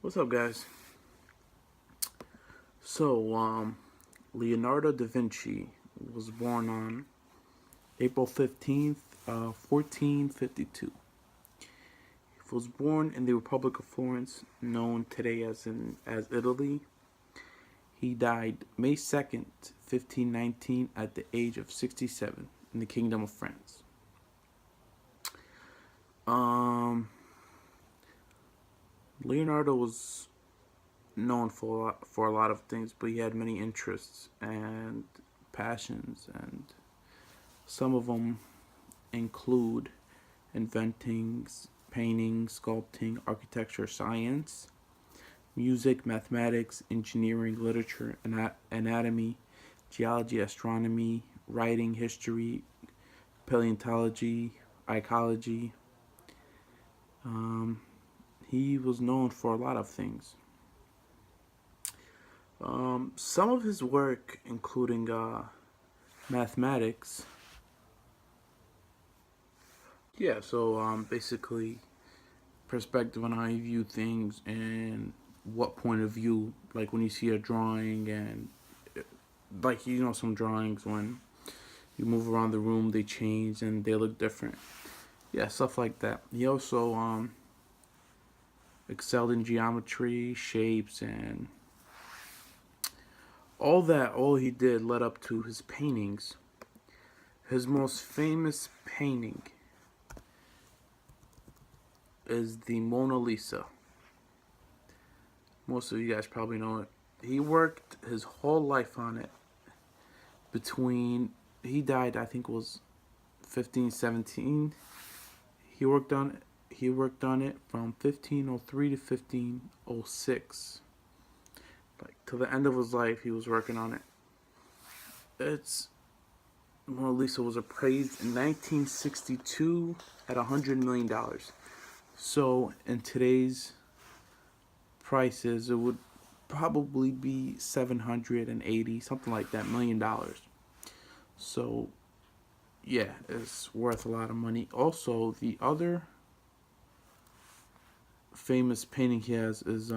What's up, guys? So, Leonardo da Vinci was born on April 15th, 1452. He was born in the Republic of Florence, known today as Italy. He died May 2nd, 1519, at the age of 67 in the Kingdom of France. Um, Leonardo was known for a lot of things, but he had many interests and passions, and some of them include inventing, painting, sculpting, architecture, science, music, mathematics, engineering, literature, anatomy, geology, astronomy, writing, history, paleontology, ecology. Um, he was known for a lot of things. Some of his work, including mathematics. Yeah, so basically, perspective on how you view things and what point of view, like when you see a drawing, and like some drawings, when you move around the room, they change and they look different. Yeah, stuff like that. He also excelled in geometry, shapes, and all that. All he did led up to his paintings. His most famous painting is the Mona Lisa. Most of you guys probably know it. He worked his whole life on it. He died, I think it was 1517. He worked on it from 1503 to 1506. Like till the end of his life, he was working on it. It's Mona Lisa was appraised in 1962 at $100 million. So in today's prices, it would probably be 780, something like that, $1 million. So yeah, it's worth a lot of money. Also, the other famous painting he has is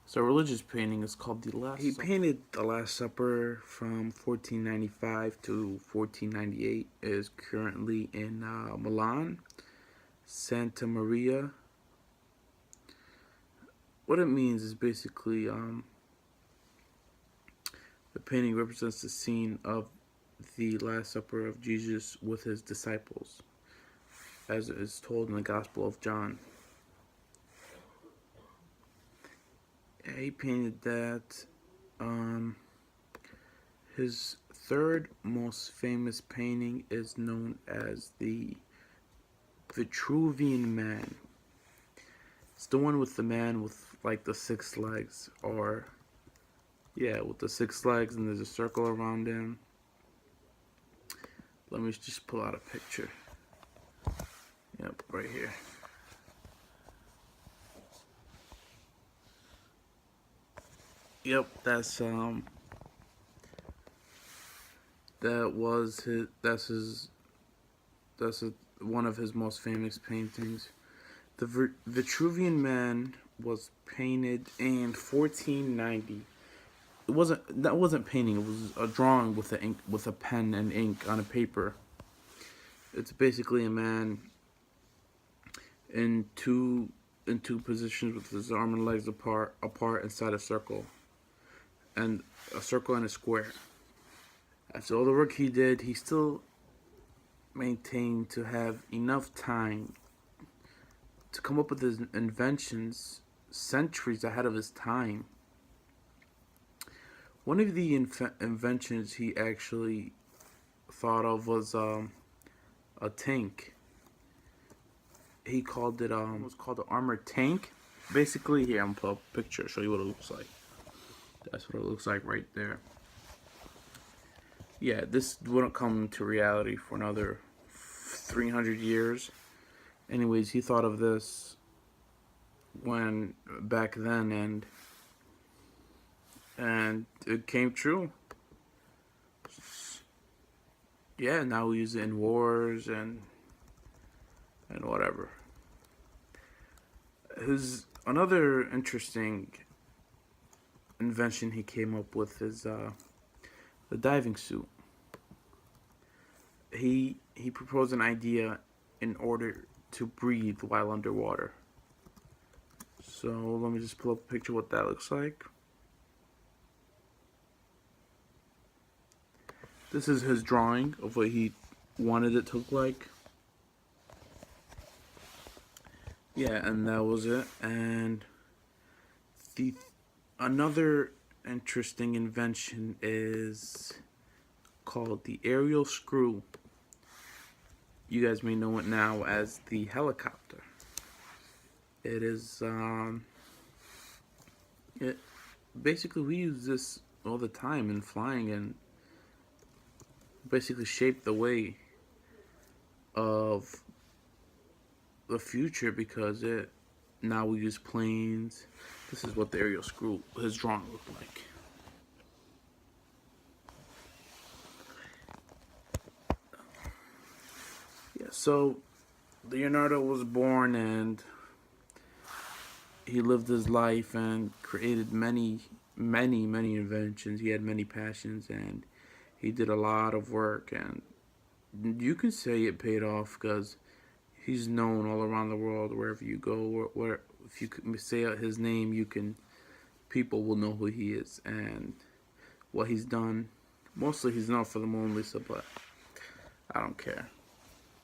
it's a religious painting. It's called The Last Supper. He painted The Last Supper from 1495 to 1498. It is currently in Milan, Santa Maria. What it means is basically the painting represents the scene of the Last Supper of Jesus with his disciples, as is told in the Gospel of John. He painted that. His third most famous painting is known as the Vitruvian Man. It's the one with the man with like the 6 legs, or yeah, with the 6 legs, and there's a circle around him. Let me just pull out a picture. Yep, right here. Yep, that's one of his most famous paintings. The Vitruvian Man was painted in 1490. That wasn't painting. It was a drawing with a pen and ink on a paper. It's basically a man in two positions with his arm and legs apart inside a circle, and a circle and a square. After all the work he did, he still maintained to have enough time to come up with his inventions centuries ahead of his time. One of the inventions he actually thought of was a tank. He called it was called the armored tank. Basically, here I'm gonna put a picture, show you what it looks like. That's what it looks like right there. Yeah, this wouldn't come to reality for another 300 years. Anyways, he thought of this when back then, and it came true. Yeah, now we use it in wars and whatever. His Another interesting invention he came up with is the diving suit. He proposed an idea in order to breathe while underwater. So let me just pull up a picture of what that looks like. This is his drawing of what he wanted it to look like. Yeah, and that was it. And the another interesting invention is called the aerial screw. You guys may know it now as the helicopter. It is it basically we use this all the time in flying, and basically shape the way of the future, because it now we use planes. This is what the aerial screw, his drawing, looked like. Yeah, so Leonardo was born, and he lived his life and created many inventions. He had many passions, and he did a lot of work, and you can say it paid off because he's known all around the world. Wherever you go, where if you say out his name, people will know who he is and what he's done. Mostly he's known for the Mona Lisa, but I don't care.